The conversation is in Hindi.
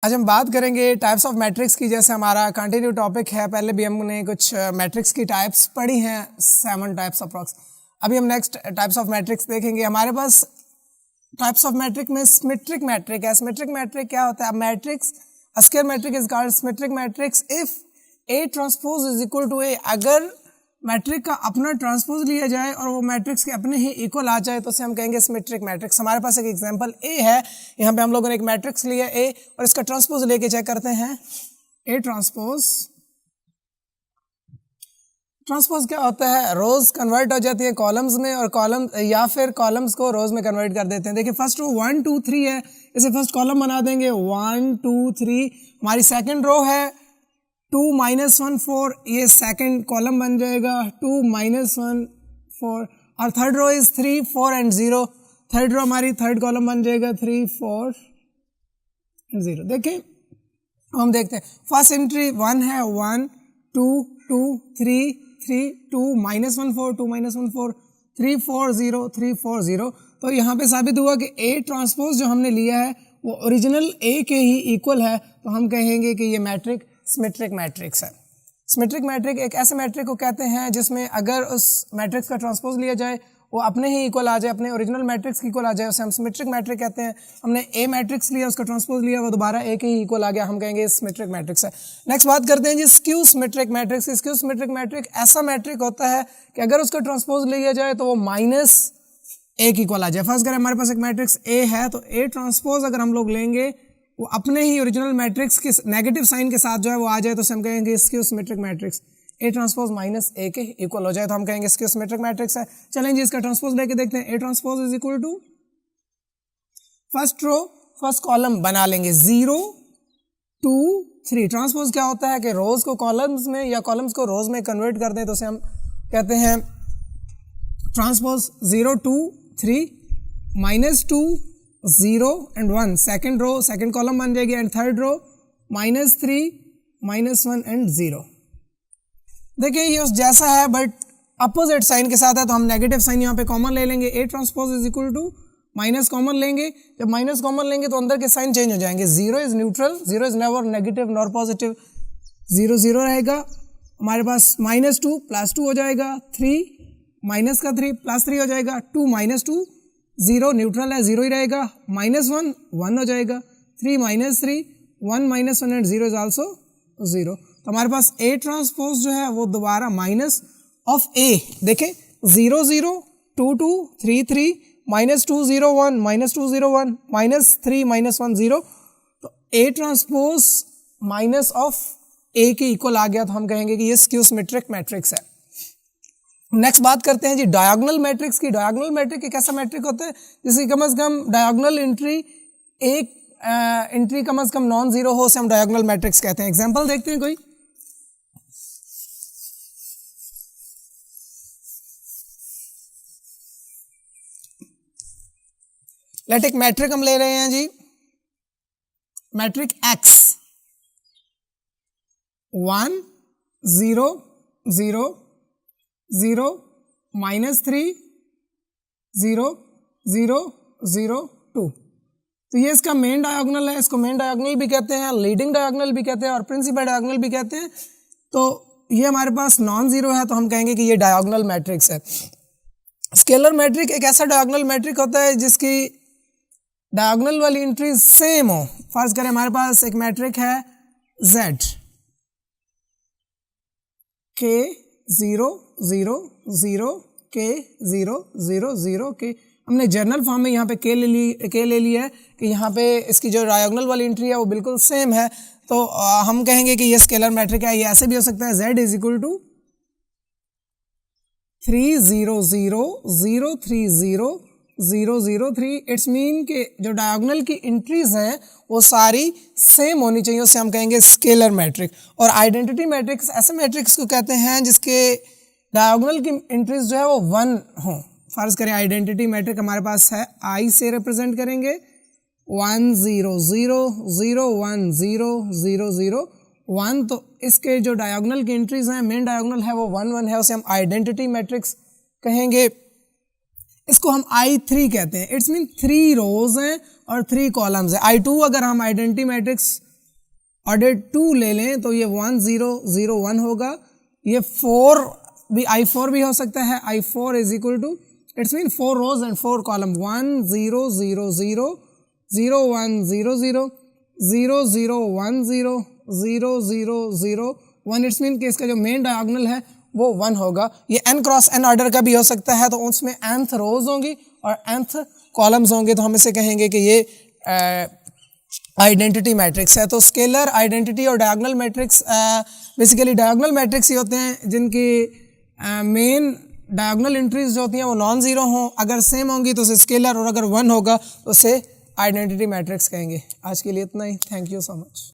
आज हम बात करेंगे टाइप्स ऑफ मैट्रिक्स की। जैसे हमारा कंटिन्यू टॉपिक है, पहले भी हमने कुछ मैट्रिक्स की टाइप्स पढ़ी हैं, 7 टाइप्स अप्रॉक्स। अभी हम नेक्स्ट टाइप्स ऑफ मैट्रिक्स देखेंगे। हमारे पास टाइप्स ऑफ मैट्रिक में सिमेट्रिक मैट्रिक है। सिमेट्रिक मैट्रिक क्या होता है? Matrix square matric is called symmetric matrix if A transpose is equal to A. अगर मैट्रिक का अपना ट्रांसपोज लिया जाए और वो मैट्रिक्स के अपने ही इक्वल आ जाए तो उसे हम कहेंगे सिमेट्रिक मैट्रिक्स। हमारे पास एक एग्जांपल ए है, यहाँ पे हम लोगों ने एक मैट्रिक्स लिया ए और इसका ट्रांसपोज लेके चेक करते हैं। ए ट्रांसपोज, ट्रांसपोज क्या होता है? रोज कन्वर्ट हो जाती है कॉलम्स में और कॉलम या फिर कॉलम्स को रोज में कन्वर्ट कर देते हैं। देखिए फर्स्ट रो 1 2 3 है, इसे फर्स्ट कॉलम बना देंगे 1 2 3। हमारी सेकंड रो है 2 -1 4, ये सेकंड कॉलम बन जाएगा 2 -1 4। और third row is 3 4 and 0, third row हमारी थर्ड कॉलम बन जाएगा 3 4 एंड 0। देखिए हम देखते हैं फर्स्ट एंट्री 1 है, 1 2 2 3 3 2 -1 4 2 -1 4 3 4 0 3 4 0। तो यहाँ पे साबित हुआ कि ए ट्रांसपोज जो हमने लिया है वो ओरिजिनल ए के ही इक्वल है, तो हम कहेंगे कि ये मैट्रिक सिमेट्रिक मैट्रिक्स है। सिमेट्रिक मैट्रिक एक ऐसे मैट्रिक को कहते हैं जिसमें अगर उस मैट्रिक्स का ट्रांसपोज लिया जाए वो अपने ही इक्वल आ जाए, अपने ओरिजिनल मैट्रिक्स की इक्वल आ जाए, उसे हम सिमेट्रिक मैट्रिक कहते हैं। हमने ए मैट्रिक्स लिया, उसका ट्रांसपोज लिया, वो दोबारा ए के ही इक्वल आ गया, हम कहेंगे सिमेट्रिक मैट्रिक्स है। नेक्स्ट बात करते हैं जी skew symmetric matrix. Skew symmetric matric ऐसा मैट्रिक होता है कि अगर उसका ट्रांसपोज लिया जाए तो वो माइनस ए की इक्वल आ जाए। फर्स्ट करें हमारे पास एक मैट्रिक्स ए है, तो ए ट्रांसपोज अगर हम लोग लेंगे वो अपने ही ओरिजिनल मैट्रिक्स के नेगेटिव साइन के साथ जो है वो आ जाए तो हम कहेंगे skew symmetric matrix. A transpose minus A के इक्वल हो जाए तो हम कहेंगे स्क्यू सिमेट्रिक मैट्रिक्स है। चलें जी इसका ट्रांसपोज लेके देखते हैं। A transpose is equal to first row first column बना लेंगे 0 2 3। ट्रांसपोज क्या होता है कि रोज को कॉलम्स में या कॉलम्स को रोज में कन्वर्ट कर दें तो उसे हम कहते हैं transpose 0 2 3 -2 0 and 1। Second row second column बन जाएगी एंड थर्ड रो -3 -1 एंड 0। देखिए ये उस जैसा है बट अपोजिट साइन के साथ है, तो हम नेगेटिव साइन यहाँ पे कॉमन ले लेंगे। A transpose is equal to minus common लेंगे, जब माइनस कॉमन लेंगे तो अंदर के साइन चेंज हो जाएंगे। 0 is neutral, 0 is never negative nor positive, 0 0 रहेगा। हमारे पास -2 +2 हो जाएगा, 3 माइनस का 3 +3 हो जाएगा, 2 -2 0 न्यूट्रल है 0 ही रहेगा, -1 1 हो जाएगा, 3 -3 1 -1 एंड 0 इज आल्सो 0। तो हमारे पास ए ट्रांसपोज जो है वो दोबारा माइनस ऑफ ए, देखें 0 0 2 2 3 3 -2 0 1 -2 0 1 -3 -1 0। तो ए ट्रांसपोज माइनस ऑफ ए के इक्वल आ गया, तो हम कहेंगे कि ये स्क्यू सिमेट्रिक मैट्रिक्स है। नेक्स्ट बात करते हैं जी डायगोनल मैट्रिक्स की। डायगोनल मैट्रिक एक ऐसा मैट्रिक होता है जिसकी कम से कम डायगोनल एंट्री एक एंट्री कम से कम नॉन जीरो हो, उसे हम डायगोनल मैट्रिक्स कहते हैं। एग्जांपल देखते हैं कोई। लेट एक मैट्रिक हम ले रहे हैं जी, मैट्रिक x 1 0 0 0 -3 0 0 0 2। तो ये इसका मेन डायगोनल है, इसको मेन डायगोनल भी कहते हैं, लीडिंग डायगोनल भी कहते हैं और प्रिंसिपल डायगोनल भी कहते हैं। तो ये हमारे पास नॉन जीरो है, तो हम कहेंगे कि ये डायगोनल मैट्रिक्स है। स्केलर मैट्रिक एक ऐसा डायगोनल मैट्रिक होता है जिसकी डायगोनल वाली एंट्रीज सेम हो। फर्ज करें हमारे पास एक मैट्रिक है Z K 0 0 0 K 0 0 0 K। हमने जर्नल फॉर्म में यहाँ पे K ले लिया है कि यहाँ पे इसकी जो डायगोनल वाली एंट्री है वो बिल्कुल सेम है, तो हम कहेंगे कि ये स्केलर मैट्रिक है। ये ऐसे भी हो सकता है Z is equal to 3 0 0 0 3 0 0 0 3। It's mean कि जो डायगोनल की एंट्रीज हैं वो सारी सेम होनी चाहिए, उसे हम कहेंगे स्केलर मैट्रिक। और आइडेंटिटी मैट्रिक्स ऐसे मैट्रिक्स को कहते हैं जिसके डायगोनल की एंट्रीज जो है वो 1 हो। फर्ज करें आइडेंटिटी मैट्रिक हमारे पास है, I से रिप्रेजेंट करेंगे 1 0 0 0 1 0 0 0 1। तो इसके जो डायगोनल की एंट्रीज हैं, मेन डायगोनल है वो 1 1 है, उसे हम आइडेंटिटी मैट्रिक्स कहेंगे। इसको हम I3 कहते हैं। इट्स मीन 3 रोज हैं और 3 कॉलम्स है। I2 अगर हम आइडेंटिटी मैट्रिक्स ऑर्डर 2 ले लें तो ये 1 0 0 1 होगा, ये 4 भी I4 भी हो सकता है, I4 is equal to it's mean 4 rows and 4 column 1 0 0 0 0 1 0 0 0 0 1 0 0 0 0 1, it's mean कि इसका जो मेन डायगोनल है वो 1 होगा। ये n क्रॉस n ऑर्डर का भी हो सकता है, तो उसमें nth रोज होंगी और nth कॉलम्स होंगे, तो हम इसे कहेंगे कि ये आइडेंटिटी मैट्रिक्स है। तो स्केलर, आइडेंटिटी और diagonal matrix, basically diagonal matrix ही होते हैं जिनकी मेन डायगोनल एंट्रीज जो होती हैं वो नॉन जीरो हों, अगर सेम होंगी तो उसे स्केलर, और अगर 1 होगा तो उसे आइडेंटिटी मैट्रिक्स कहेंगे। आज के लिए इतना ही, थैंक यू सो मच।